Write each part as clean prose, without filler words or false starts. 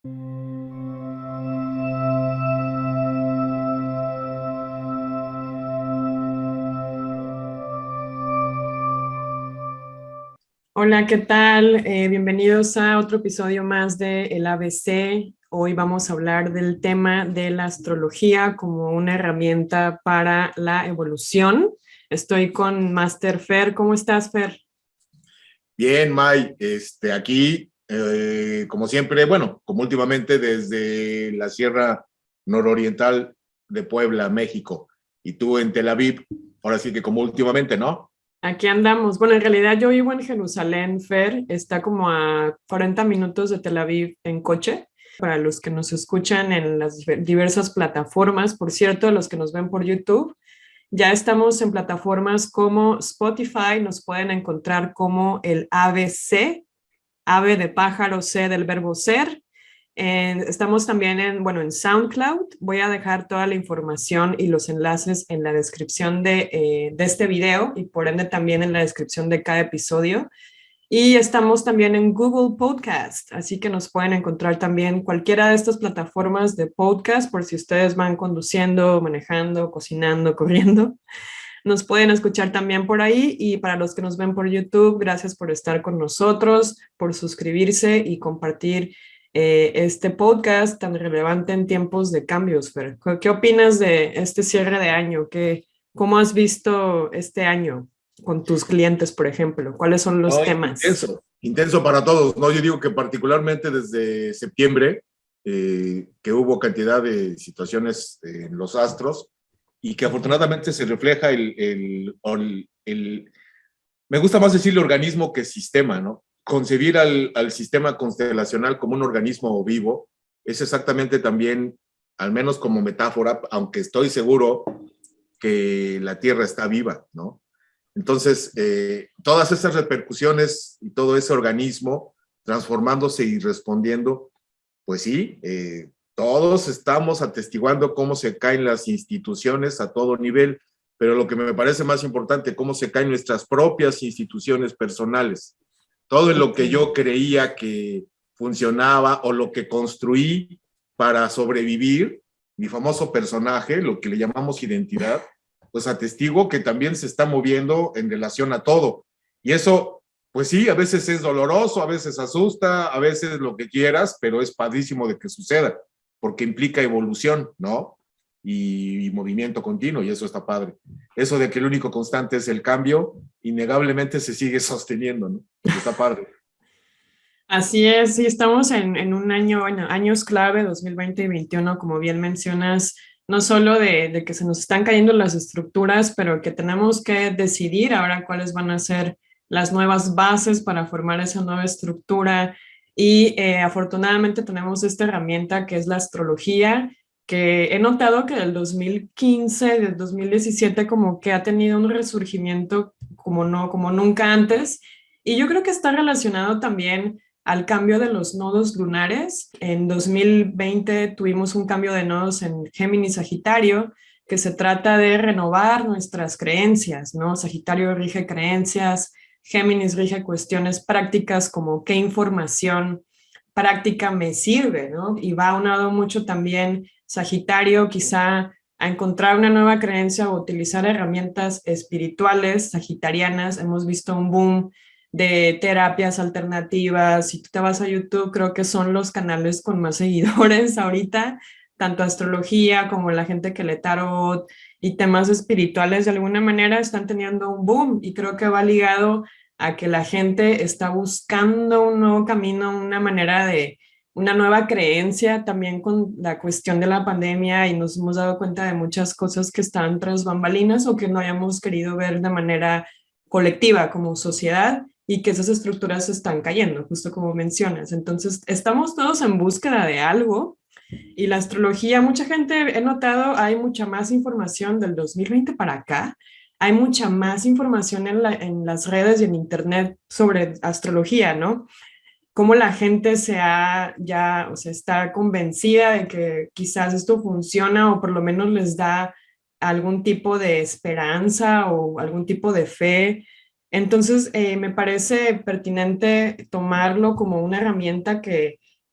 Hola, ¿qué tal? Bienvenidos a otro episodio más de El ABC. Hoy vamos a hablar del tema de la astrología como una herramienta para la evolución. Estoy con Master Fer. ¿Cómo estás, Fer? Bien, May, aquí, como siempre, bueno, como últimamente desde la Sierra Nororiental de Puebla, México, y tú en Tel Aviv, ahora sí que como últimamente, ¿no? Aquí andamos. Bueno, en realidad yo vivo en Jerusalén, Fer. Está como a 40 minutos de Tel Aviv en coche. Para los que nos escuchan en las diversas plataformas, por cierto, los que nos ven por YouTube. Ya estamos en plataformas como Spotify, nos pueden encontrar como el ABC, ave de pájaro, C del verbo ser. Estamos también en SoundCloud. Voy a dejar toda la información y los enlaces en la descripción de este video y por ende también en la descripción de cada episodio. Y estamos también en Google Podcast, así que nos pueden encontrar también cualquiera de estas plataformas de podcast por si ustedes van conduciendo, manejando, cocinando, corriendo. Nos pueden escuchar también por ahí y para los que nos ven por YouTube, gracias por estar con nosotros, por suscribirse y compartir este podcast tan relevante en tiempos de cambios, Fer. ¿Qué opinas de este cierre de año? ¿Cómo has visto este año con tus clientes, por ejemplo? ¿Cuáles son los No, temas? intenso para todos, ¿no? Yo digo que particularmente desde septiembre, que hubo cantidad de situaciones en los astros y que afortunadamente se refleja me gusta más decirle organismo que sistema, ¿no? Concebir al sistema constelacional como un organismo vivo es exactamente también, al menos como metáfora, aunque estoy seguro que la Tierra está viva, ¿no? Entonces, todas esas repercusiones y todo ese organismo transformándose y respondiendo, pues sí, todos estamos atestiguando cómo se caen las instituciones a todo nivel, pero lo que me parece más importante, cómo se caen nuestras propias instituciones personales. Todo en lo que yo creía que funcionaba o lo que construí para sobrevivir, mi famoso personaje, lo que le llamamos identidad, pues atestigo que también se está moviendo en relación a todo. Y eso, pues sí, a veces es doloroso, a veces asusta, a veces lo que quieras, pero es padrísimo de que suceda, porque implica evolución, ¿no? Y movimiento continuo, y eso está padre. Eso de que el único constante es el cambio, innegablemente se sigue sosteniendo, ¿no? Está padre. Así es, sí, estamos en un año, bueno, años clave, 2020 y 2021, como bien mencionas, no solo de que se nos están cayendo las estructuras, pero que tenemos que decidir ahora cuáles van a ser las nuevas bases para formar esa nueva estructura. Y afortunadamente tenemos esta herramienta que es la astrología, que he notado que del 2015, del 2017, como que ha tenido un resurgimiento como no, como nunca antes. Y yo creo que está relacionado también al cambio de los nodos lunares. En 2020 tuvimos un cambio de nodos en Géminis Sagitario, que se trata de renovar nuestras creencias, ¿no? Sagitario rige creencias, Géminis rige cuestiones prácticas como qué información práctica me sirve, ¿no? Y va aunado mucho también Sagitario, quizá a encontrar una nueva creencia o utilizar herramientas espirituales sagitarianas. Hemos visto un boom de terapias alternativas. Si tú te vas a YouTube, creo que son los canales con más seguidores ahorita, tanto astrología como la gente que lee tarot y temas espirituales de alguna manera están teniendo un boom y creo que va ligado a que la gente está buscando un nuevo camino, una manera de una nueva creencia también con la cuestión de la pandemia y nos hemos dado cuenta de muchas cosas que están tras bambalinas o que no hayamos querido ver de manera colectiva como sociedad y que esas estructuras se están cayendo, justo como mencionas. Entonces, estamos todos en búsqueda de algo y la astrología, mucha gente, he notado, hay mucha más información del 2020 para acá, hay mucha más información en las redes y en internet sobre astrología, ¿no? Cómo la gente ya, o sea, está convencida de que quizás esto funciona o por lo menos les da algún tipo de esperanza o algún tipo de fe. Entonces, me parece pertinente tomarlo como una herramienta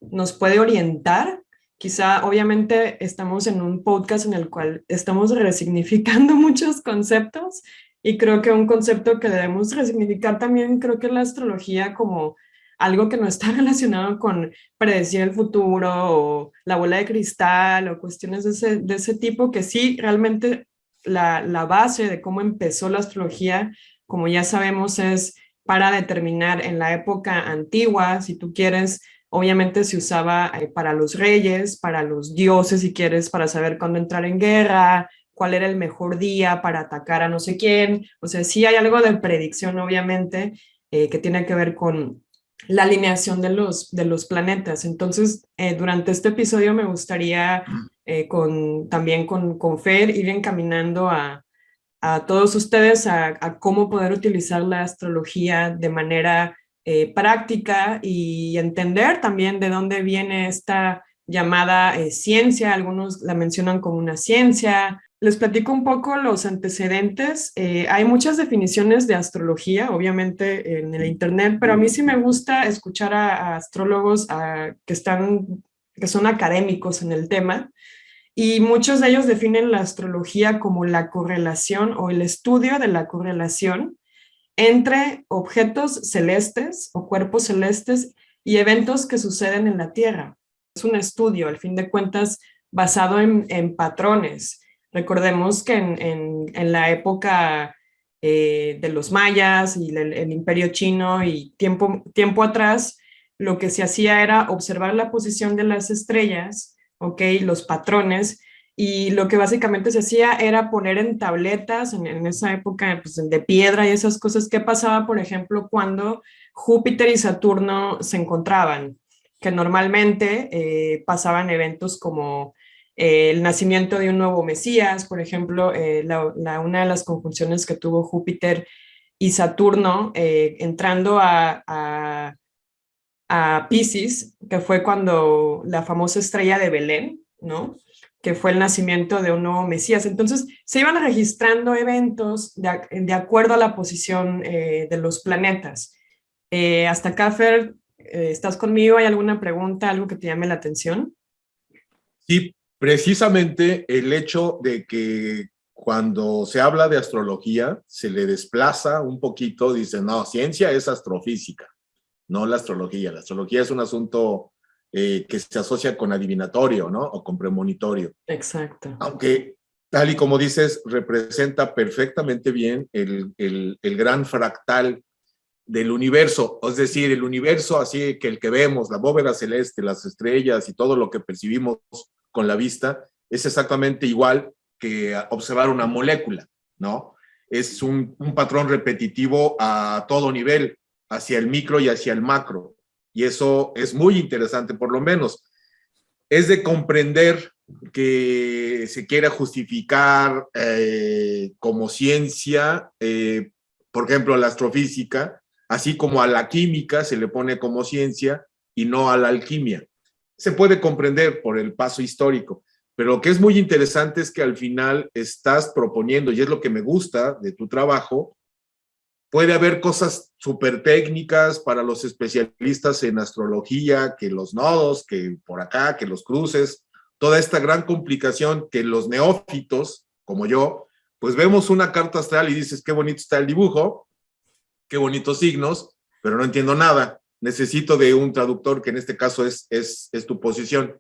nos puede orientar. Quizá, obviamente, estamos en un podcast en el cual estamos resignificando muchos conceptos y creo que un concepto que debemos resignificar también, creo que es la astrología como algo que no está relacionado con predecir el futuro o la bola de cristal o cuestiones de ese tipo, que sí, realmente la base de cómo empezó la astrología, como ya sabemos, es para determinar en la época antigua, si tú quieres, obviamente se usaba para los reyes, para los dioses, si quieres, para saber cuándo entrar en guerra, cuál era el mejor día para atacar a no sé quién. O sea, sí hay algo de predicción, obviamente, que tiene que ver con la alineación de los planetas. Entonces, durante este episodio me gustaría también con Fer ir encaminando a todos ustedes a cómo poder utilizar la astrología de manera práctica y entender también de dónde viene esta llamada ciencia. Algunos la mencionan como una ciencia. Les platico un poco los antecedentes. Hay muchas definiciones de astrología, obviamente, en el Internet, pero a mí sí me gusta escuchar a astrólogos que son académicos en el tema, y muchos de ellos definen la astrología como la correlación o el estudio de la correlación entre objetos celestes o cuerpos celestes y eventos que suceden en la Tierra. Es un estudio, al fin de cuentas, basado en patrones. Recordemos que en la época de los mayas y el imperio chino y tiempo atrás, lo que se hacía era observar la posición de las estrellas, ¿ok? Los patrones, y lo que básicamente se hacía era poner en tabletas, en esa época pues, de piedra y esas cosas, qué pasaba, por ejemplo, cuando Júpiter y Saturno se encontraban, que normalmente pasaban eventos como el nacimiento de un nuevo Mesías, por ejemplo, una de las conjunciones que tuvo Júpiter y Saturno entrando a Piscis, que fue cuando la famosa estrella de Belén, ¿no? Que fue el nacimiento de un nuevo Mesías. Entonces, se iban registrando eventos de acuerdo a la posición de los planetas. Hasta acá, Fer, ¿estás conmigo? ¿Hay alguna pregunta, algo que te llame la atención? Sí, precisamente el hecho de que cuando se habla de astrología se le desplaza un poquito, dice, no, ciencia es astrofísica, no la astrología. La astrología es un asunto que se asocia con adivinatorio, ¿no? O con premonitorio. Exacto. Aunque, tal y como dices, representa perfectamente bien el gran fractal del universo, es decir, el universo así que el que vemos, la bóveda celeste, las estrellas y todo lo que percibimos con la vista, es exactamente igual que observar una molécula, ¿no? Es un patrón repetitivo a todo nivel, hacia el micro y hacia el macro. Y eso es muy interesante, por lo menos. Es de comprender que se quiera justificar como ciencia, por ejemplo, la astrofísica, así como a la química se le pone como ciencia y no a la alquimia. Se puede comprender por el paso histórico, pero lo que es muy interesante es que al final estás proponiendo, y es lo que me gusta de tu trabajo, puede haber cosas súper técnicas para los especialistas en astrología, que los nodos, que por acá, que los cruces, toda esta gran complicación que los neófitos, como yo, pues vemos una carta astral y dices, qué bonito está el dibujo, qué bonitos signos, pero no entiendo nada. Necesito de un traductor, que en este caso es tu posición.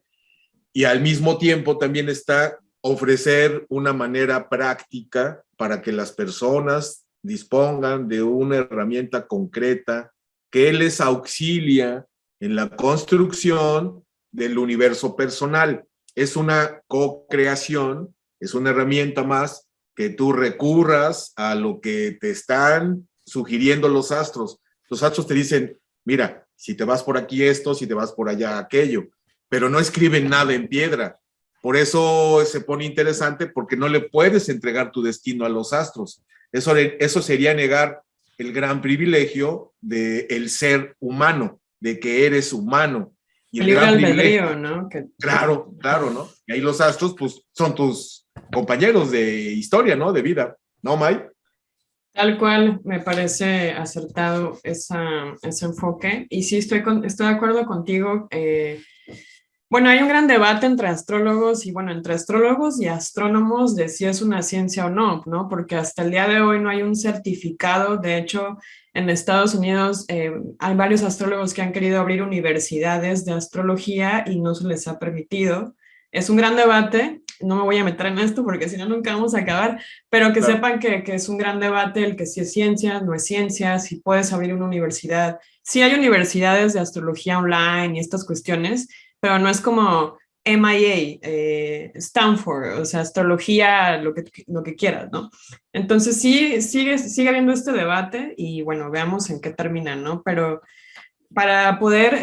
Y al mismo tiempo también está ofrecer una manera práctica para que las personas dispongan de una herramienta concreta que les auxilia en la construcción del universo personal. Es una co-creación, es una herramienta más que tú recurras a lo que te están sugiriendo los astros. Los astros te dicen, mira, si te vas por aquí esto, si te vas por allá aquello, pero no escriben nada en piedra. Por eso se pone interesante, porque no le puedes entregar tu destino a los astros. Eso sería negar el gran privilegio del ser humano, de que eres humano. Y El el libre gran privilegio, albedrío, ¿no? claro, ¿no? Y ahí los astros, pues, son tus compañeros de historia, ¿no? De vida, ¿no, May? Tal cual, me parece acertado ese enfoque. Y sí, estoy de acuerdo contigo. Bueno, hay un gran debate entre astrólogos y, bueno, entre astrólogos y astrónomos de si es una ciencia o no, ¿no? Porque hasta el día de hoy no hay un certificado. De hecho, en Estados Unidos hay varios astrólogos que han querido abrir universidades de astrología y no se les ha permitido. Es un gran debate. No me voy a meter en esto porque si no, nunca vamos a acabar, pero que Claro. sepan que es un gran debate el que si es ciencia, no es ciencia, si puedes abrir una universidad. Sí hay universidades de astrología online y estas cuestiones, pero no es como MIA, Stanford, o sea, astrología, lo que quieras, ¿no? Entonces sí, sigue habiendo este debate y bueno, veamos en qué termina, ¿no? Pero para poder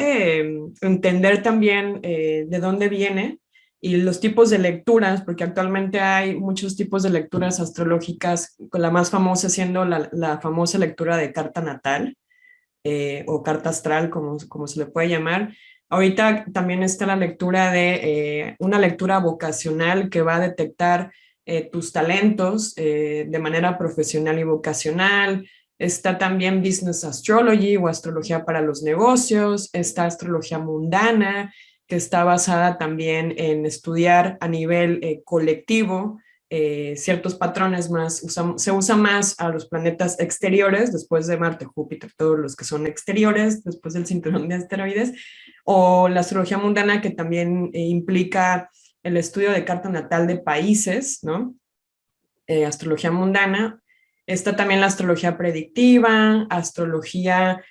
entender también de dónde viene y los tipos de lecturas, porque actualmente hay muchos tipos de lecturas astrológicas, con la más famosa siendo la famosa lectura de carta natal, o carta astral, como se le puede llamar. Ahorita también está la lectura de una lectura vocacional que va a detectar tus talentos de manera profesional y vocacional. Está también Business Astrology o astrología para los negocios. Está astrología mundana, que está basada también en estudiar a nivel colectivo ciertos patrones más, se usa más a los planetas exteriores, después de Marte, Júpiter, todos los que son exteriores, después del cinturón de asteroides, o la astrología mundana que también implica el estudio de carta natal de países, ¿no? Astrología mundana. Está también la astrología predictiva, astrología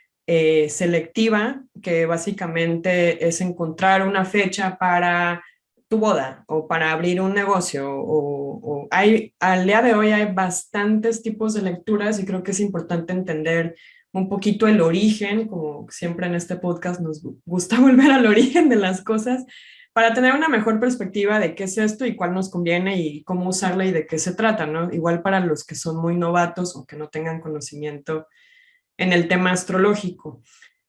selectiva, que básicamente es encontrar una fecha para tu boda o para abrir un negocio. Al día de hoy hay bastantes tipos de lecturas y creo que es importante entender un poquito el origen, como siempre en este podcast nos gusta volver al origen de las cosas para tener una mejor perspectiva de qué es esto y cuál nos conviene y cómo usarla y de qué se trata, ¿no? Igual para los que son muy novatos o que no tengan conocimiento en el tema astrológico.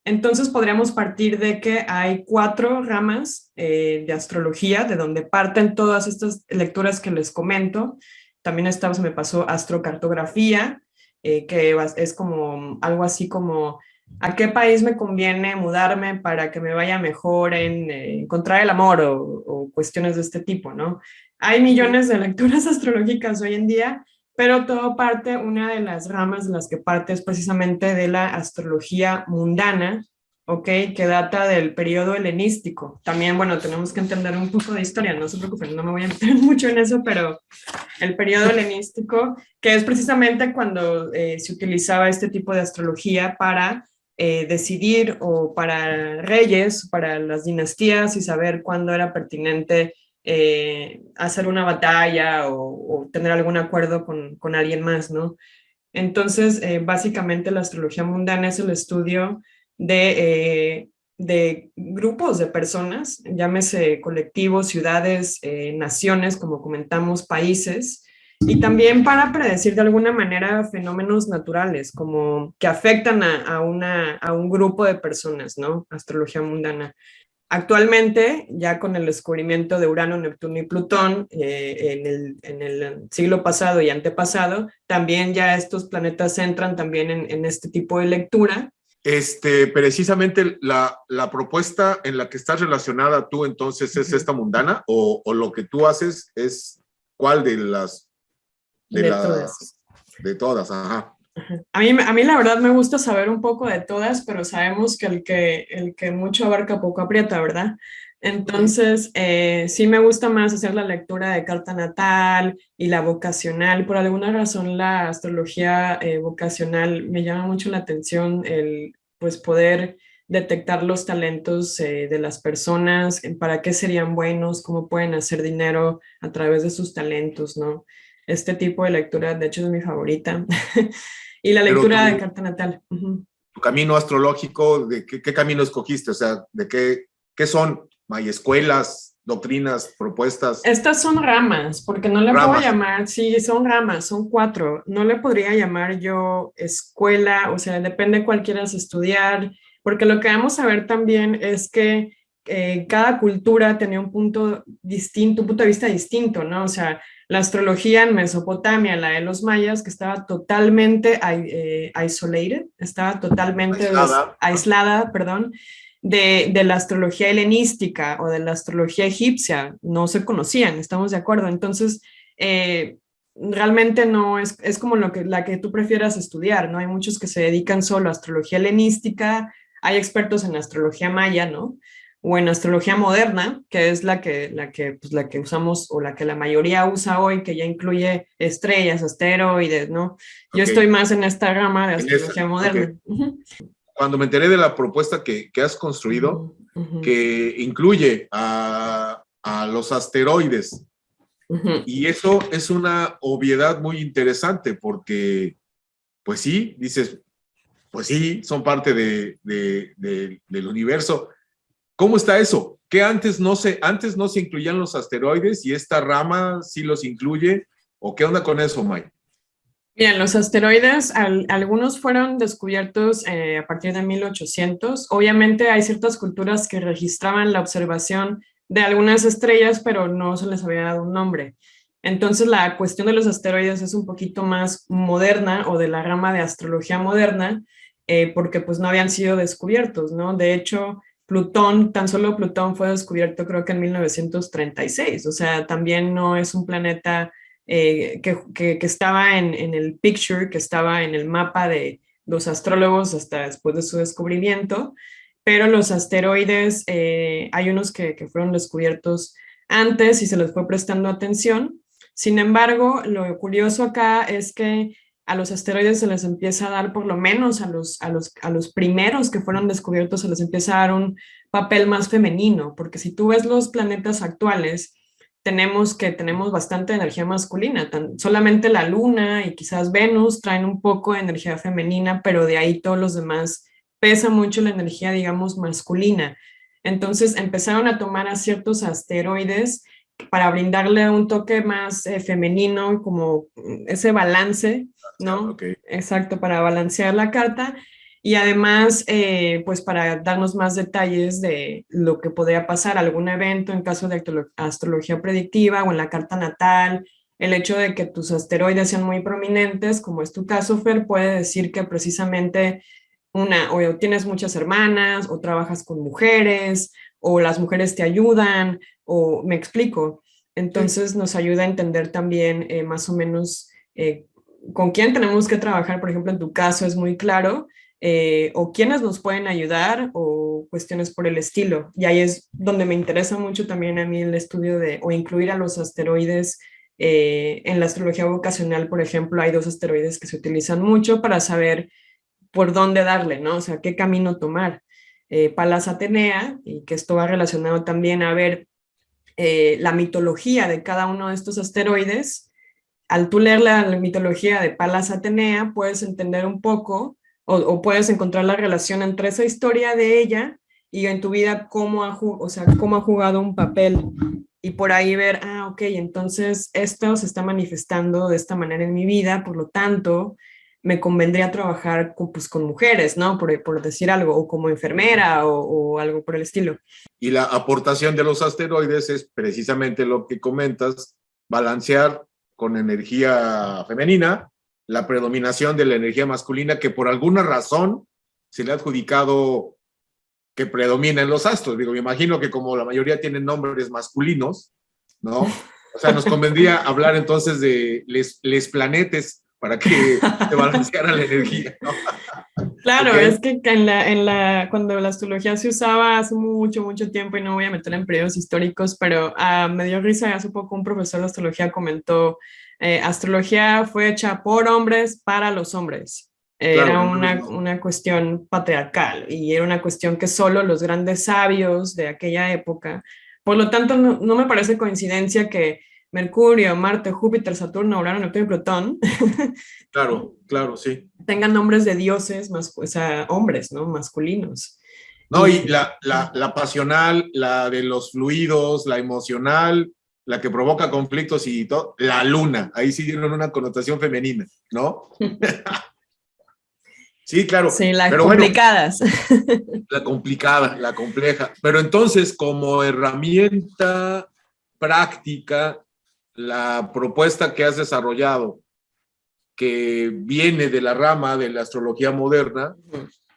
Entonces podríamos partir de que hay 4 ramas de astrología, de donde parten todas estas lecturas que les comento. También está, se me pasó, astrocartografía, que es como algo así como a qué país me conviene mudarme para que me vaya mejor en encontrar el amor o cuestiones de este tipo, ¿no? Hay Ok. millones de lecturas astrológicas hoy en día, pero todo parte, una de las ramas de las que parte es precisamente de la astrología mundana, ¿ok? Que data del periodo helenístico. También, bueno, tenemos que entender un poco de historia, no se preocupen, no me voy a meter mucho en eso, pero el periodo helenístico, que es precisamente cuando se utilizaba este tipo de astrología para decidir o para reyes, para las dinastías y saber cuándo era pertinente hacer una batalla o tener algún acuerdo con alguien más, ¿no? Entonces, básicamente la astrología mundana es el estudio de grupos de personas, llámese colectivos, ciudades, naciones, como comentamos, países, y también para predecir de alguna manera fenómenos naturales, como que afectan a un grupo de personas, ¿no? Astrología mundana. Actualmente, ya con el descubrimiento de Urano, Neptuno y Plutón en el siglo pasado y antepasado, también ya estos planetas entran también en este tipo de lectura. Precisamente la propuesta en la que estás relacionada tú entonces es esta mundana o lo que tú haces es cuál de De las, todas. de todas, ajá. A mí la verdad me gusta saber un poco de todas, pero sabemos que el que mucho abarca poco aprieta, ¿verdad? Ok. Entonces, sí me gusta más hacer la lectura de carta natal y la vocacional. Por alguna razón, la astrología vocacional me llama mucho la atención, el pues poder detectar los talentos de las personas, para qué serían buenos, cómo pueden hacer dinero a través de sus talentos, ¿no? Este tipo de lectura, de hecho, es mi favorita. Y la Pero lectura de tu, carta natal. Ujú. tu camino astrológico, ¿de qué camino escogiste? O sea, ¿qué son? ¿Hay escuelas, doctrinas, propuestas, Estas son ramas, porque no le puedo ramas? llamar, sí, son ramas, son 4. No le podría llamar yo escuela, o sea, depende cuál quieras estudiar, porque lo que vamos a ver también es que cada cultura tenía un punto distinto, un punto de vista distinto, ¿no? O sea, la astrología en Mesopotamia, la de los mayas, que estaba totalmente isolated, estaba totalmente Aislada. aislada, perdón, de la astrología helenística o de la astrología egipcia, no se conocían, estamos de acuerdo. Entonces, realmente no es como la que tú prefieras estudiar, ¿no? Hay muchos que se dedican solo a astrología helenística, hay expertos en astrología maya, ¿no? O en astrología moderna, que es la que usamos o la que la mayoría usa hoy, que ya incluye estrellas, asteroides, ¿no? Yo Ok, estoy más en esta rama de en esa, astrología ok. moderna. Uh-huh. Cuando me enteré de la propuesta que has construido, Uh-huh. Uh-huh. que incluye a los asteroides, Uh-huh. y eso es una obviedad muy interesante porque, pues sí, dices, pues sí, son parte del universo. ¿Cómo está eso? ¿Qué antes no se incluían los asteroides y esta rama sí los incluye? ¿O qué onda con eso, Mike? Bien, los asteroides, algunos fueron descubiertos a partir de 1800. Obviamente hay ciertas culturas que registraban la observación de algunas estrellas, pero no se les había dado un nombre. Entonces la cuestión de los asteroides es un poquito más moderna o de la rama de astrología moderna, porque pues no habían sido descubiertos, ¿no? De hecho, Plutón, tan solo Plutón fue descubierto creo que en 1936, o sea, también no es un planeta que estaba en el picture, que estaba en el mapa de los astrólogos hasta después de su descubrimiento, pero los asteroides, hay unos que fueron descubiertos antes y se les fue prestando atención. Sin embargo, lo curioso acá es que a los asteroides se les empieza a dar, por lo menos a los primeros que fueron descubiertos, se les empieza a dar un papel más femenino, porque si tú ves los planetas actuales, tenemos bastante energía masculina. Solamente la Luna y quizás Venus traen un poco de energía femenina, pero de ahí todos los demás pesa mucho la energía, digamos, masculina. Entonces empezaron a tomar a ciertos asteroides para brindarle un toque más femenino, como ese balance, ¿no? Ok. Exacto, para balancear la carta y además, pues para darnos más detalles de lo que podría pasar, algún evento en caso de astrología predictiva o en la carta natal, el hecho de que tus asteroides sean muy prominentes, como es tu caso, Fer, puede decir que precisamente o tienes muchas hermanas, o trabajas con mujeres, o las mujeres te ayudan, o me explico. Sí. Entonces nos ayuda a entender también más o menos con quién tenemos que trabajar. Por ejemplo, en tu caso es muy claro, o quiénes nos pueden ayudar o cuestiones por el estilo. Y ahí es donde me interesa mucho también a mí el estudio o incluir a los asteroides. En la astrología vocacional, por ejemplo, hay dos asteroides que se utilizan mucho para saber por dónde darle, ¿no? O sea, qué camino tomar. Palas Atenea, y que esto va relacionado también a ver la mitología de cada uno de estos asteroides. Al tú leer la mitología de Palas Atenea, puedes entender un poco o puedes encontrar la relación entre esa historia de ella y en tu vida o sea, cómo ha jugado un papel. Y por ahí ver, ok, entonces esto se está manifestando de esta manera en mi vida, por lo tanto, me convendría trabajar pues, con mujeres, ¿no? Por decir algo, o como enfermera o algo por el estilo. Y la aportación de los asteroides es precisamente lo que comentas, balancear con energía femenina la predominación de la energía masculina que por alguna razón se le ha adjudicado que predomina en los astros. Digo, me imagino que como la mayoría tienen nombres masculinos, ¿no? O sea, nos convendría hablar entonces de les planetes para que se balanceara la energía, ¿no? Claro, Ok, es que cuando la astrología se usaba hace mucho, mucho tiempo, y no voy a meter en periodos históricos, pero me dio risa, hace poco un profesor de astrología comentó, astrología fue hecha por hombres para los hombres. claro, Era no es lo mismo. una cuestión patriarcal y era una cuestión que solo los grandes sabios de aquella época, por lo tanto, no me parece coincidencia que Mercurio, Marte, Júpiter, Saturno, Urano, Neptuno y Plutón Claro, claro, sí. tengan nombres de dioses, o sea, hombres, ¿no? Masculinos. No, y Y la pasional, la de los fluidos, la emocional, la que provoca conflictos y todo, la luna, ahí sí dieron una connotación femenina, ¿no? Sí, claro, sí, las pero bueno, complicadas. la complicada, la compleja. Pero entonces, como herramienta práctica, la propuesta que has desarrollado, que viene de la rama de la astrología moderna,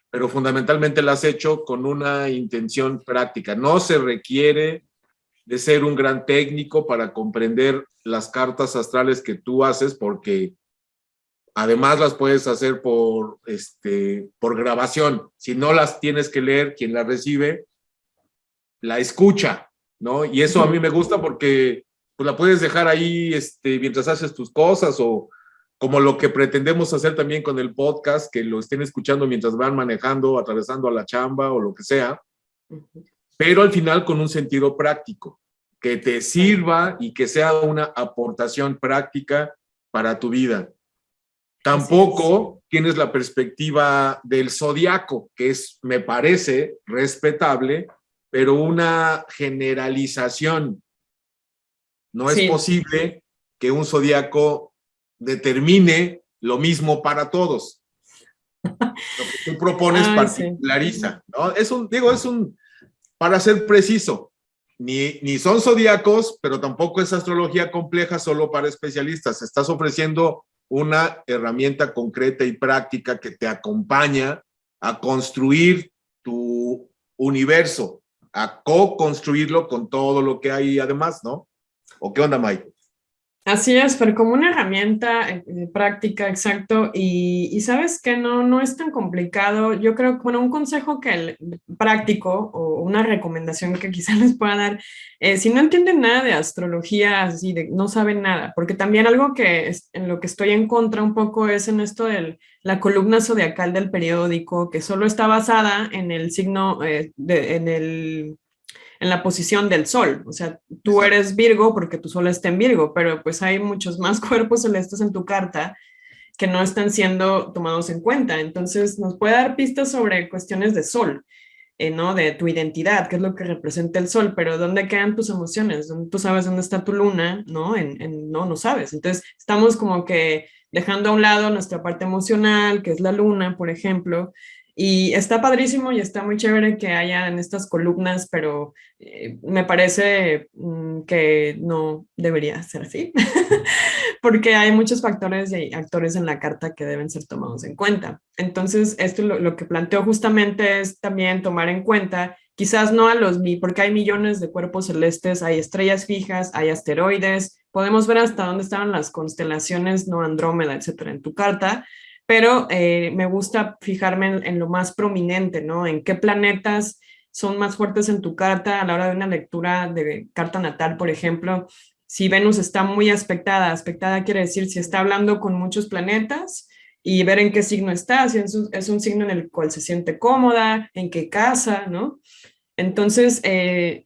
pero fundamentalmente la has hecho con una intención práctica. No se requiere de ser un gran técnico para comprender las cartas astrales que tú haces, porque además las puedes hacer por grabación. Si no las tienes que leer, quien la recibe, la escucha, ¿no? Y eso a mí me gusta porque pues, la puedes dejar ahí mientras haces tus cosas, o como lo que pretendemos hacer también con el podcast, que lo estén escuchando mientras van manejando, atravesando a la chamba o lo que sea, pero al final con un sentido práctico, que te sirva y que sea una aportación práctica para tu vida. Tampoco tienes la perspectiva del zodiaco, que me parece respetable, pero una generalización. No es posible que un zodiaco determine lo mismo para todos. Lo que tú propones particulariza, ¿no? Para ser preciso, ni son zodiacos, pero tampoco es astrología compleja solo para especialistas. Estás ofreciendo una herramienta concreta y práctica que te acompaña a construir tu universo, a co-construirlo con todo lo que hay además, ¿no? ¿O qué onda, Mike? Así es, pero como una herramienta práctica, exacto, y sabes que no es tan complicado. Yo creo que, bueno, un consejo práctico o una recomendación que quizás les pueda dar, si no entienden nada de astrología, así no saben nada, porque también algo en lo que estoy en contra un poco es en esto de la columna zodiacal del periódico, que solo está basada en el signo, en la posición del sol. O sea, tú eres Virgo porque tu sol está en Virgo, pero pues hay muchos más cuerpos celestes en tu carta que no están siendo tomados en cuenta. Entonces, nos puede dar pistas sobre cuestiones de sol, ¿no? De tu identidad, qué es lo que representa el sol, pero ¿dónde quedan tus emociones? ¿Tú sabes dónde está tu luna? ¿No? No sabes. Entonces, estamos como que dejando a un lado nuestra parte emocional, que es la luna, por ejemplo, y está padrísimo y está muy chévere que haya en estas columnas, pero me parece que no debería ser así, porque hay muchos factores y actores en la carta que deben ser tomados en cuenta. Entonces, esto lo que planteo justamente es también tomar en cuenta, quizás no porque hay millones de cuerpos celestes, hay estrellas fijas, hay asteroides, podemos ver hasta dónde estaban las constelaciones, no Andrómeda, etcétera, en tu carta, pero me gusta fijarme en lo más prominente, ¿no? En qué planetas son más fuertes en tu carta a la hora de una lectura de carta natal, por ejemplo. Si Venus está muy aspectada quiere decir si está hablando con muchos planetas y ver en qué signo está, si es un signo en el cual se siente cómoda, en qué casa, ¿no? Entonces,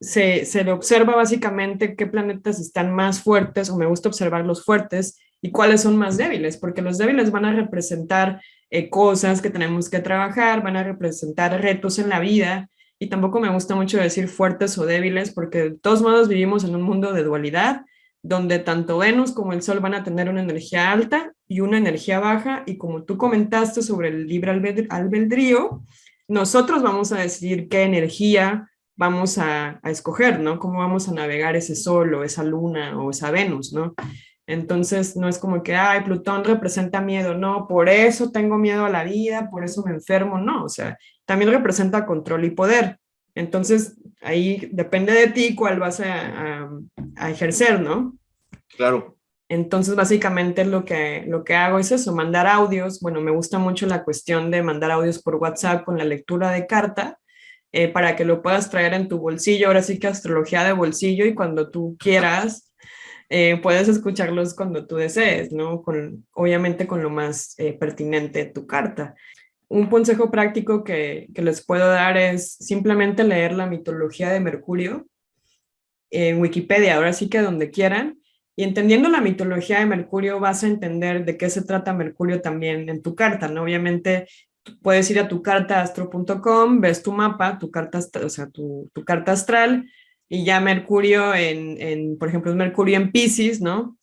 se le observa básicamente qué planetas están más fuertes, o me gusta observar los fuertes, y cuáles son más débiles, porque los débiles van a representar cosas que tenemos que trabajar, van a representar retos en la vida, y tampoco me gusta mucho decir fuertes o débiles, porque de todos modos vivimos en un mundo de dualidad, donde tanto Venus como el Sol van a tener una energía alta y una energía baja, y como tú comentaste sobre el libre albedrío, nosotros vamos a decidir qué energía vamos a escoger, ¿no? Cómo vamos a navegar ese sol o esa luna o esa Venus, ¿no? Entonces, no es como que, ay, Plutón representa miedo, no, por eso tengo miedo a la vida, por eso me enfermo, no, o sea, también representa control y poder. Entonces, ahí depende de ti cuál vas a ejercer, ¿no? Claro. Entonces, básicamente lo que hago es eso, mandar audios. Bueno, me gusta mucho la cuestión de mandar audios por WhatsApp con la lectura de carta, para que lo puedas traer en tu bolsillo. Ahora sí que astrología de bolsillo, y cuando tú quieras, puedes escucharlos cuando tú desees, ¿no? Obviamente con lo más pertinente de tu carta. Un consejo práctico que les puedo dar es simplemente leer la mitología de Mercurio en Wikipedia, ahora sí que donde quieran. Y entendiendo la mitología de Mercurio, vas a entender de qué se trata Mercurio también en tu carta, ¿no? Obviamente, puedes ir a tu carta astro.com, ves tu mapa, tu carta, o sea, tu carta astral, y ya Mercurio por ejemplo, es Mercurio en Piscis, ¿no?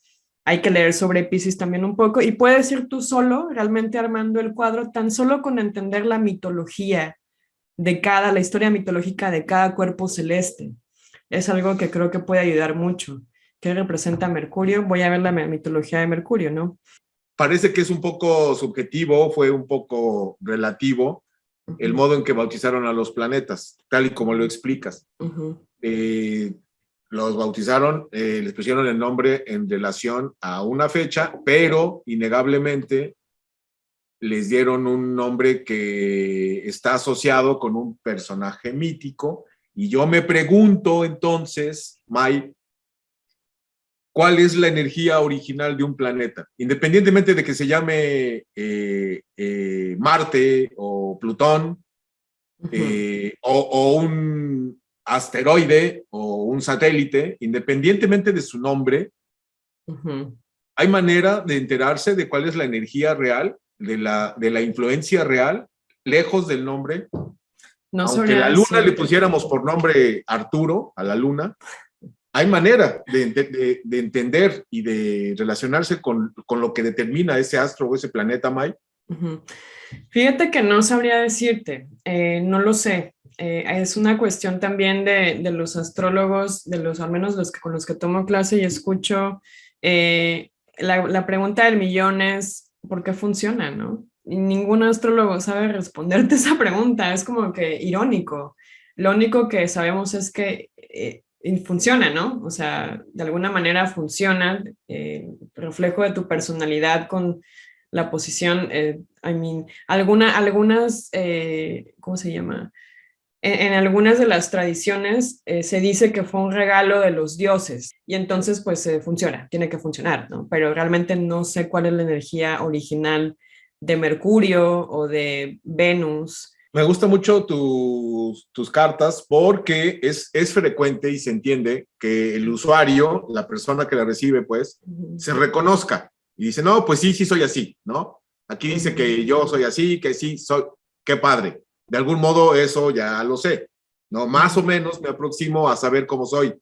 Hay que leer sobre Piscis también un poco, y puedes ir tú solo, realmente armando el cuadro, tan solo con entender la mitología la historia mitológica de cada cuerpo celeste. Es algo que creo que puede ayudar mucho, ¿Qué representa Mercurio? Voy a ver la mitología de Mercurio, ¿no? Parece que es un poco subjetivo, fue un poco relativo el modo en que bautizaron a los planetas, tal y como lo explicas. Los bautizaron, les pusieron el nombre en relación a una fecha, pero innegablemente les dieron un nombre que está asociado con un personaje mítico. Y yo me pregunto entonces, May, ¿cuál es la energía original de un planeta? Independientemente de que se llame Marte o Plutón, o un asteroide o un satélite, independientemente de su nombre, ¿hay manera de enterarse de cuál es la energía real, de la influencia real, lejos del nombre? No Aunque la luna le pusiéramos por nombre Arturo a la luna, hay manera de entender y de relacionarse con lo que determina ese astro o ese planeta, May. Fíjate que no sabría decirte, no lo sé. Es una cuestión también de los astrólogos, de los, al menos los que, con los que tomo clase y escucho, la pregunta del millón es, ¿por qué funciona, no? Y ningún astrólogo sabe responderte esa pregunta, es como que irónico. Lo único que sabemos es que funciona, ¿no? O sea, de alguna manera funciona, reflejo de tu personalidad con la posición, algunas, ¿cómo se llama? En algunas de las tradiciones se dice que fue un regalo de los dioses y entonces pues funciona, tiene que funcionar, ¿no? Pero realmente no sé cuál es la energía original de Mercurio o de Venus. Me gustan mucho tus cartas porque es frecuente y se entiende que el usuario, la persona que la recibe, pues, se reconozca y dice, no, pues sí, sí soy así, ¿no? Aquí dice que yo soy así, que sí, soy, qué padre. De algún modo eso ya lo sé, ¿no? Más o menos me aproximo a saber cómo soy.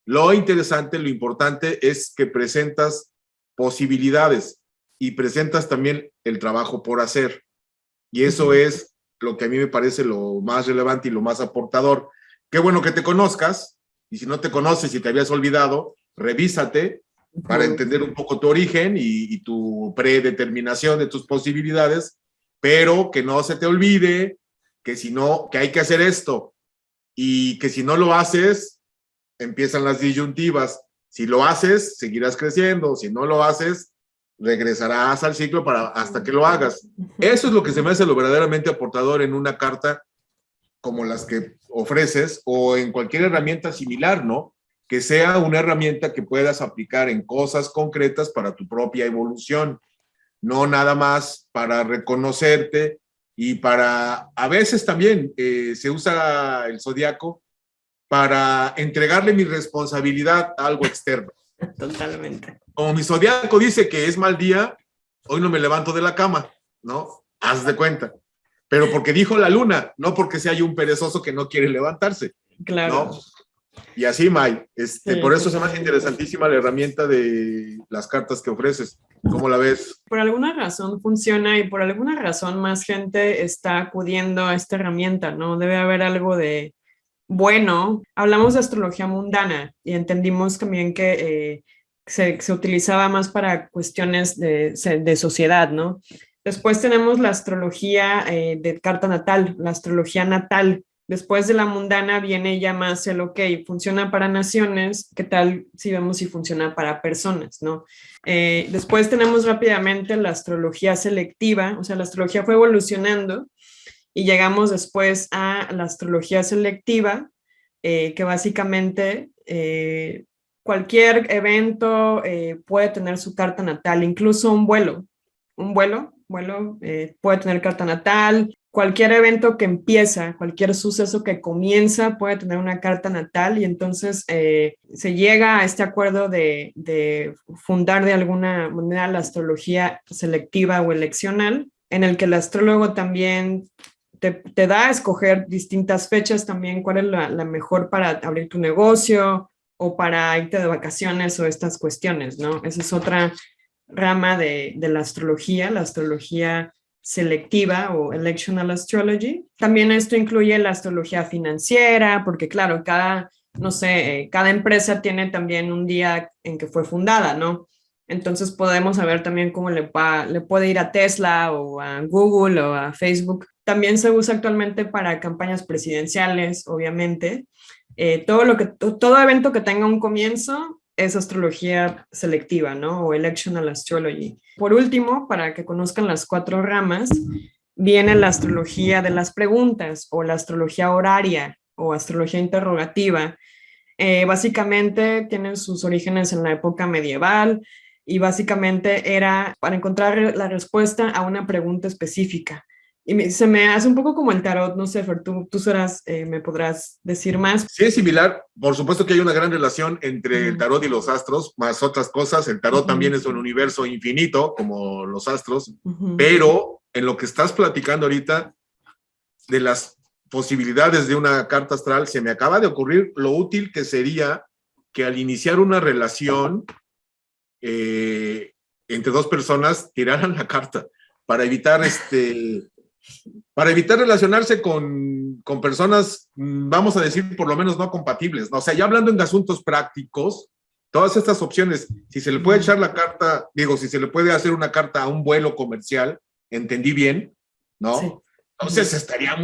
Lo interesante, lo importante es que presentas posibilidades y presentas también el trabajo por hacer. Y eso es lo que a mí me parece lo más relevante y lo más aportador. Qué bueno que te conozcas, y si no te conoces y te habías olvidado, revísate para entender un poco tu origen y tu predeterminación de tus posibilidades, pero que no se te olvide que si no, que hay que hacer esto, y que si no lo haces, empiezan las disyuntivas. Si lo haces, seguirás creciendo, si no lo haces, regresarás al ciclo hasta que lo hagas. Eso es lo que se me hace lo verdaderamente aportador en una carta como las que ofreces o en cualquier herramienta similar, ¿no? Que sea una herramienta que puedas aplicar en cosas concretas para tu propia evolución, no nada más para reconocerte y para, a veces también se usa el zodiaco para entregarle mi responsabilidad a algo externo. Totalmente. Como mi zodiaco dice que es mal día, hoy no me levanto de la cama, ¿no? Haz de cuenta. Pero porque dijo la luna, no porque sea yo un perezoso que no quiere levantarse. Claro. ¿No? Y así, May. Sí, por eso se me hace interesantísima la herramienta de las cartas que ofreces. ¿Cómo la ves? Por alguna razón funciona y por alguna razón más gente está acudiendo a esta herramienta, ¿no? Debe haber algo de bueno. Hablamos de astrología mundana y entendimos también que se utilizaba más para cuestiones de sociedad, ¿no? Después tenemos la astrología de carta natal, la astrología natal. Después de la mundana viene ya más el, ok, funciona para naciones, ¿qué tal si vemos si funciona para personas, ¿no? Después tenemos rápidamente la astrología selectiva, o sea, la astrología fue evolucionando y llegamos después a la astrología selectiva, que básicamente cualquier evento puede tener su carta natal, incluso un vuelo puede tener carta natal, cualquier evento que empieza, cualquier suceso que comienza puede tener una carta natal y entonces se llega a este acuerdo de fundar de alguna manera la astrología selectiva o eleccional, en el que el astrólogo también te da a escoger distintas fechas también, cuál es la mejor para abrir tu negocio o para irte de vacaciones o estas cuestiones, ¿no? Esa es otra rama de la astrología selectiva o electional astrology. También esto incluye la astrología financiera, porque claro, cada no sé, cada empresa tiene también un día en que fue fundada, ¿no? Entonces podemos saber también cómo le puede ir a Tesla o a Google o a Facebook. También se usa actualmente para campañas presidenciales, obviamente. Todo evento que tenga un comienzo es astrología selectiva, ¿no? O electional astrology. Por último, para que conozcan las cuatro ramas, viene la astrología de las preguntas o la astrología horaria o astrología interrogativa. Básicamente tienen sus orígenes en la época medieval y básicamente era para encontrar la respuesta a una pregunta específica. Se me hace un poco como el tarot, no sé, Fer, tú serás, me podrás decir más. Sí, es similar. Por supuesto que hay una gran relación entre el tarot y los astros, más otras cosas. El tarot también es un universo infinito, como los astros, pero en lo que estás platicando ahorita, de las posibilidades de una carta astral, se me acaba de ocurrir lo útil que sería que al iniciar una relación entre dos personas tiraran la carta para evitar relacionarse con personas, vamos a decir, por lo menos no compatibles, ¿no? O sea, ya hablando en asuntos prácticos, todas estas opciones, si se le puede echar la carta, digo, si se le puede hacer una carta a un vuelo comercial, entendí bien, ¿no? Sí. Entonces estaría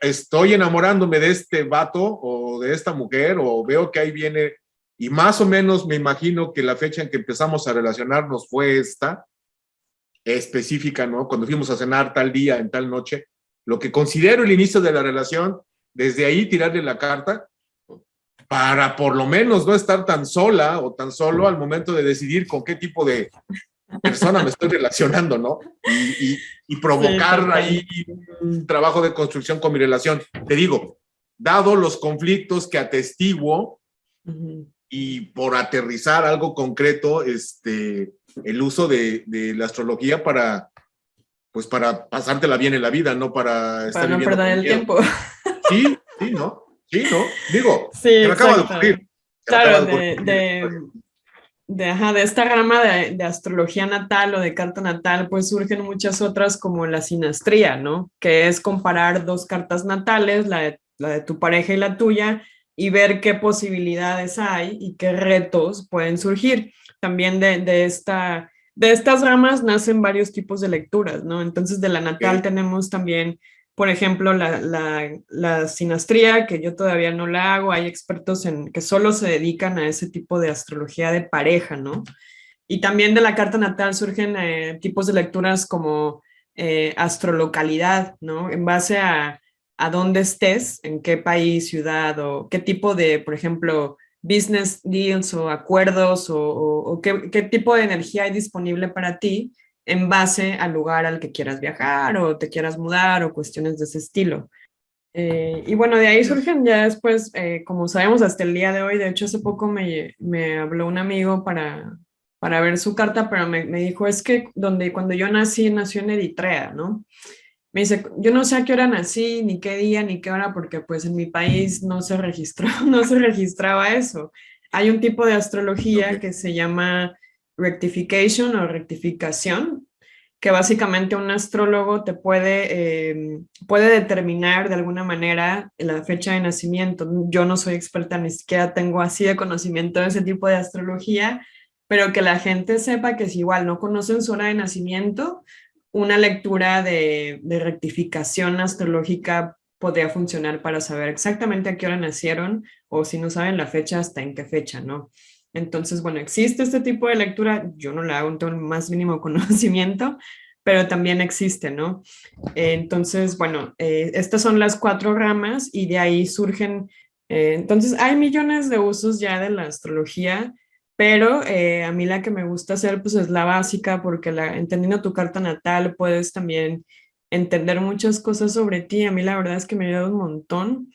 estoy enamorándome de este vato o de esta mujer, o veo que ahí viene, y más o menos me imagino que la fecha en que empezamos a relacionarnos fue esta, específica, ¿no? Cuando fuimos a cenar tal día, en tal noche, lo que considero el inicio de la relación, desde ahí tirarle la carta, para por lo menos no estar tan sola o tan solo al momento de decidir con qué tipo de persona me estoy relacionando, ¿no? Y provocar sí, ahí un trabajo de construcción con mi relación. Te digo, dado los conflictos que atestiguo y por aterrizar algo concreto, el uso de la astrología para pasártela bien en la vida, no para estar no perder el tiempo. Sí, ¿no? Sí, ¿no? Digo, sí, se me acaba de ocurrir. Claro, de esta rama de astrología natal o de carta natal, pues surgen muchas otras como la sinastría, ¿no? Que es comparar dos cartas natales, la de tu pareja y la tuya, y ver qué posibilidades hay y qué retos pueden surgir. También de estas ramas nacen varios tipos de lecturas, ¿no? Entonces de la natal tenemos también, por ejemplo, la sinastría, que yo todavía no la hago. Hay expertos que solo se dedican a ese tipo de astrología de pareja, ¿no? Y también de la carta natal surgen tipos de lecturas como astrolocalidad, ¿no? En base a dónde estés, en qué país, ciudad, o qué tipo de, por ejemplo, business deals o acuerdos, o qué tipo de energía hay disponible para ti en base al lugar al que quieras viajar o te quieras mudar o cuestiones de ese estilo. Y bueno, de ahí surgen ya después, como sabemos hasta el día de hoy, de hecho hace poco me habló un amigo para ver su carta, pero me dijo, es que cuando yo nació en Eritrea, ¿no? Me dice, yo no sé a qué hora nací, ni qué día, ni qué hora, porque pues en mi país no se registró, no se registraba eso. Hay un tipo de astrología que se llama rectification o rectificación, que básicamente un astrólogo te puede determinar de alguna manera la fecha de nacimiento. Yo no soy experta, ni siquiera tengo así de conocimiento de ese tipo de astrología, pero que la gente sepa que si igual no conocen su hora de nacimiento, una lectura de rectificación astrológica podría funcionar para saber exactamente a qué hora nacieron o si no saben la fecha, hasta en qué fecha, ¿no? Entonces, bueno, existe este tipo de lectura, yo no la hago, no tengo el más mínimo conocimiento, pero también existe, ¿no? Entonces, bueno, estas son las cuatro ramas y de ahí surgen, entonces hay millones de usos ya de la astrología, pero a mí la que me gusta hacer pues es la básica porque entendiendo tu carta natal puedes también entender muchas cosas sobre ti. A mí la verdad es que me ayuda un montón.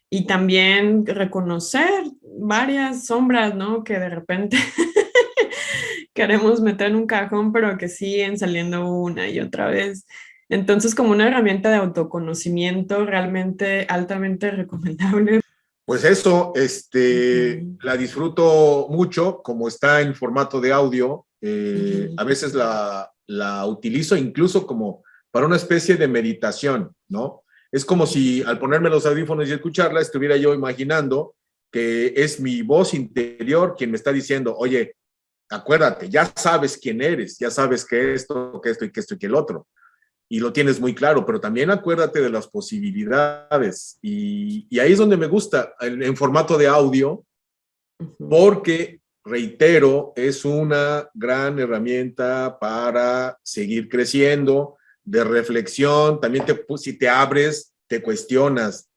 Y también reconocer varias sombras, ¿no? Que de repente queremos meter en un cajón, pero que siguen saliendo una y otra vez. Entonces, como una herramienta de autoconocimiento realmente altamente recomendable. Pues eso, la disfruto mucho, como está en formato de audio. A veces la utilizo incluso como para una especie de meditación, ¿no? Es como si al ponerme los audífonos y escucharla estuviera yo imaginando que es mi voz interior quien me está diciendo, oye, acuérdate, ya sabes quién eres, ya sabes que esto, que esto y que esto y que el otro. Y lo tienes muy claro, pero también acuérdate de las posibilidades. Y ahí es donde me gusta, en formato de audio, porque, reitero, es una gran herramienta para seguir creciendo, de reflexión. También si te abres, te cuestionas.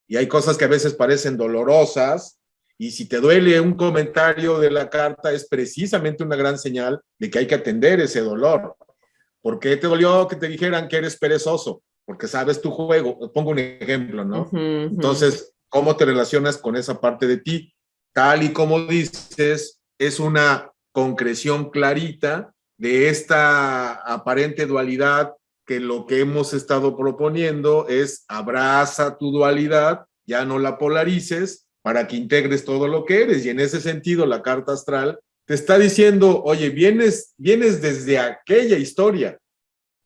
Y hay cosas que a veces parecen dolorosas, y si te duele un comentario de la carta, es precisamente una gran señal de que hay que atender ese dolor. ¿Por qué te dolió que te dijeran que eres perezoso? Porque sabes tu juego. Pongo un ejemplo, ¿no? Entonces, ¿cómo te relacionas con esa parte de ti? Tal y como dices, es una concreción clarita de esta aparente dualidad, que lo que hemos estado proponiendo es abraza tu dualidad, ya no la polarices, para que integres todo lo que eres. Y en ese sentido, la carta astral te está diciendo, oye, vienes desde aquella historia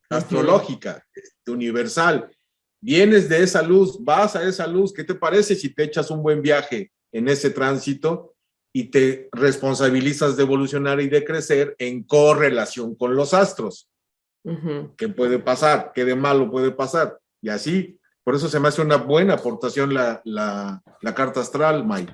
astrológica, universal, vienes de esa luz, vas a esa luz. ¿Qué te parece si te echas un buen viaje en ese tránsito y te responsabilizas de evolucionar y de crecer en correlación con los astros? ¿Qué puede pasar? ¿Qué de malo puede pasar? Y así, por eso se me hace una buena aportación la carta astral, Mike.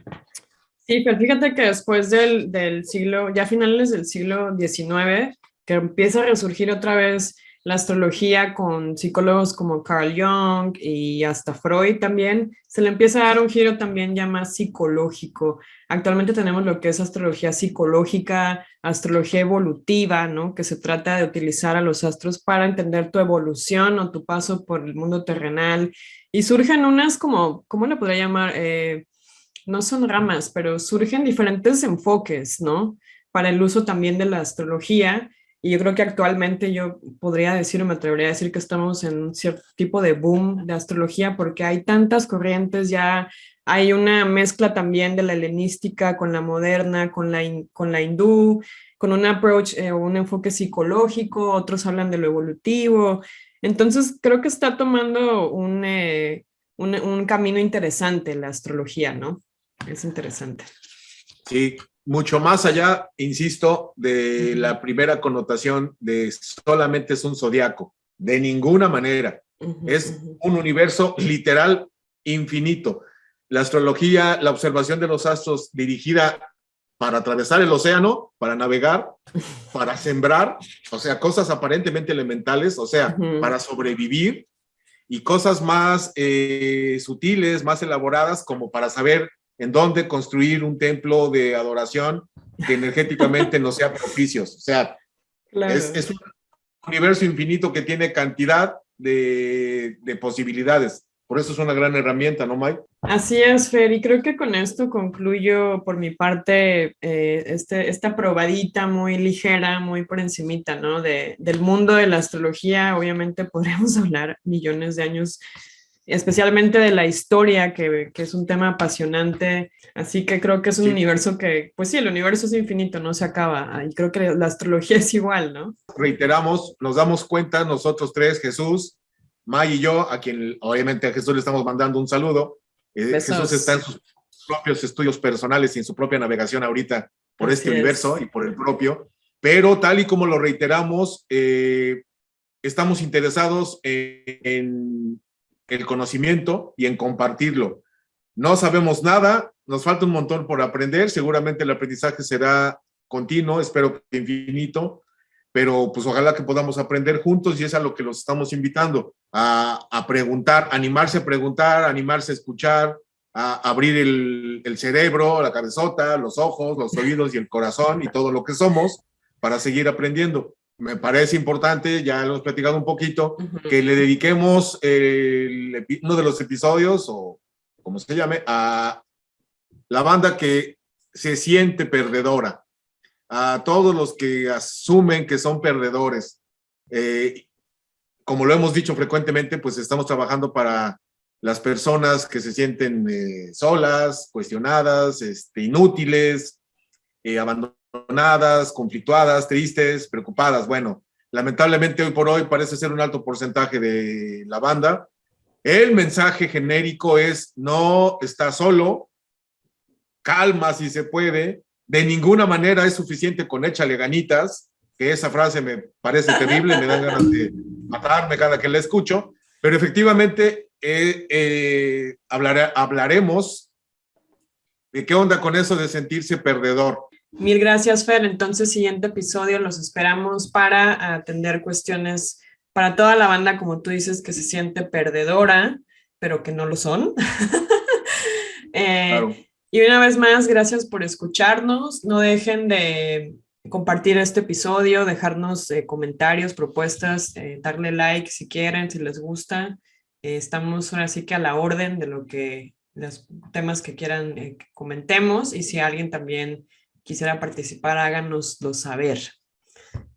Sí, pero fíjate que después del siglo, ya finales del siglo XIX, que empieza a resurgir otra vez la astrología con psicólogos como Carl Jung y hasta Freud también, se le empieza a dar un giro también ya más psicológico. Actualmente tenemos lo que es astrología psicológica, astrología evolutiva, ¿no? Que se trata de utilizar a los astros para entender tu evolución o tu paso por el mundo terrenal. Y surgen unas como, ¿cómo le podría llamar? No son ramas, pero surgen diferentes enfoques, ¿no? Para el uso también de la astrología. Y yo creo que actualmente yo podría decir, o me atrevería a decir que estamos en un cierto tipo de boom de astrología porque hay tantas corrientes, ya hay una mezcla también de la helenística con la moderna, con la hindú, con un approach, un enfoque psicológico, otros hablan de lo evolutivo. Entonces creo que está tomando un camino interesante la astrología, ¿no? Es interesante. Sí, mucho más allá, insisto, de la primera connotación de solamente es un zodiaco. De ninguna manera. Es un universo literal infinito. La astrología, la observación de los astros dirigida para atravesar el océano, para navegar, para sembrar, o sea, cosas aparentemente elementales, o sea, para sobrevivir, y cosas más sutiles, más elaboradas, como para saber en dónde construir un templo de adoración que energéticamente nos sea propicios. O sea, claro. Es un universo infinito que tiene cantidad de posibilidades. Por eso es una gran herramienta, ¿no, Mike? Así es, Fer, y creo que con esto concluyo por mi parte esta probadita muy ligera, muy por encimita, ¿no? Del mundo de la astrología. Obviamente podríamos hablar millones de años, especialmente de la historia, que es un tema apasionante. Así que creo que es un universo que, pues sí, el universo es infinito, no se acaba. Y creo que la astrología es igual, ¿no? Reiteramos, nos damos cuenta nosotros tres, Jesús, May y yo, a quien obviamente a Jesús le estamos mandando un saludo. Jesús está en sus propios estudios personales y en su propia navegación ahorita por Así este universo y por el propio, pero tal y como lo reiteramos, estamos interesados en el conocimiento y en compartirlo. No sabemos nada, nos falta un montón por aprender, seguramente el aprendizaje será continuo, espero que infinito, pero pues ojalá que podamos aprender juntos, y es a lo que los estamos invitando, a preguntar, animarse a preguntar, animarse a escuchar, a abrir el cerebro, la cabezota, los ojos, los oídos y el corazón y todo lo que somos para seguir aprendiendo. Me parece importante, ya lo hemos platicado un poquito, que le dediquemos uno de los episodios, o como se llame, a la banda que se siente perdedora, a todos los que asumen que son perdedores. Como lo hemos dicho frecuentemente, pues estamos trabajando para las personas que se sienten solas, cuestionadas, inútiles, abandonadas, conflictuadas, tristes, preocupadas. Bueno, lamentablemente hoy por hoy parece ser un alto porcentaje de la banda. El mensaje genérico es: no estás solo, calma si se puede, de ninguna manera es suficiente con échale ganitas, que esa frase me parece terrible, me dan ganas de matarme cada que la escucho, pero efectivamente hablaremos de qué onda con eso de sentirse perdedor. Mil gracias, Fer. Entonces, siguiente episodio los esperamos para atender cuestiones para toda la banda, como tú dices, que se siente perdedora, pero que no lo son. Claro. Y una vez más, gracias por escucharnos. No dejen de compartir este episodio, dejarnos comentarios, propuestas, darle like si quieren, si les gusta. Estamos ahora sí que a la orden de los temas que quieran que comentemos, y si alguien también quisiera participar, háganoslo saber.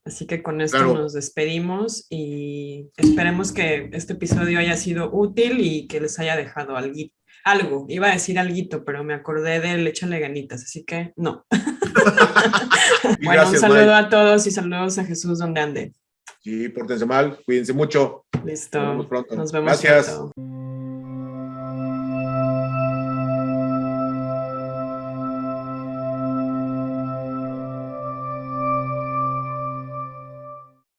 Así que con esto Claro. nos despedimos y esperemos que este episodio haya sido útil y que les haya dejado algo. Iba a decir alguito, pero me acordé del échale ganitas, así que no. Bueno, gracias, un saludo Mike. A todos y saludos a Jesús donde ande. Sí, pórtense mal, cuídense mucho. Listo. Nos vemos pronto. Nos vemos gracias. pronto.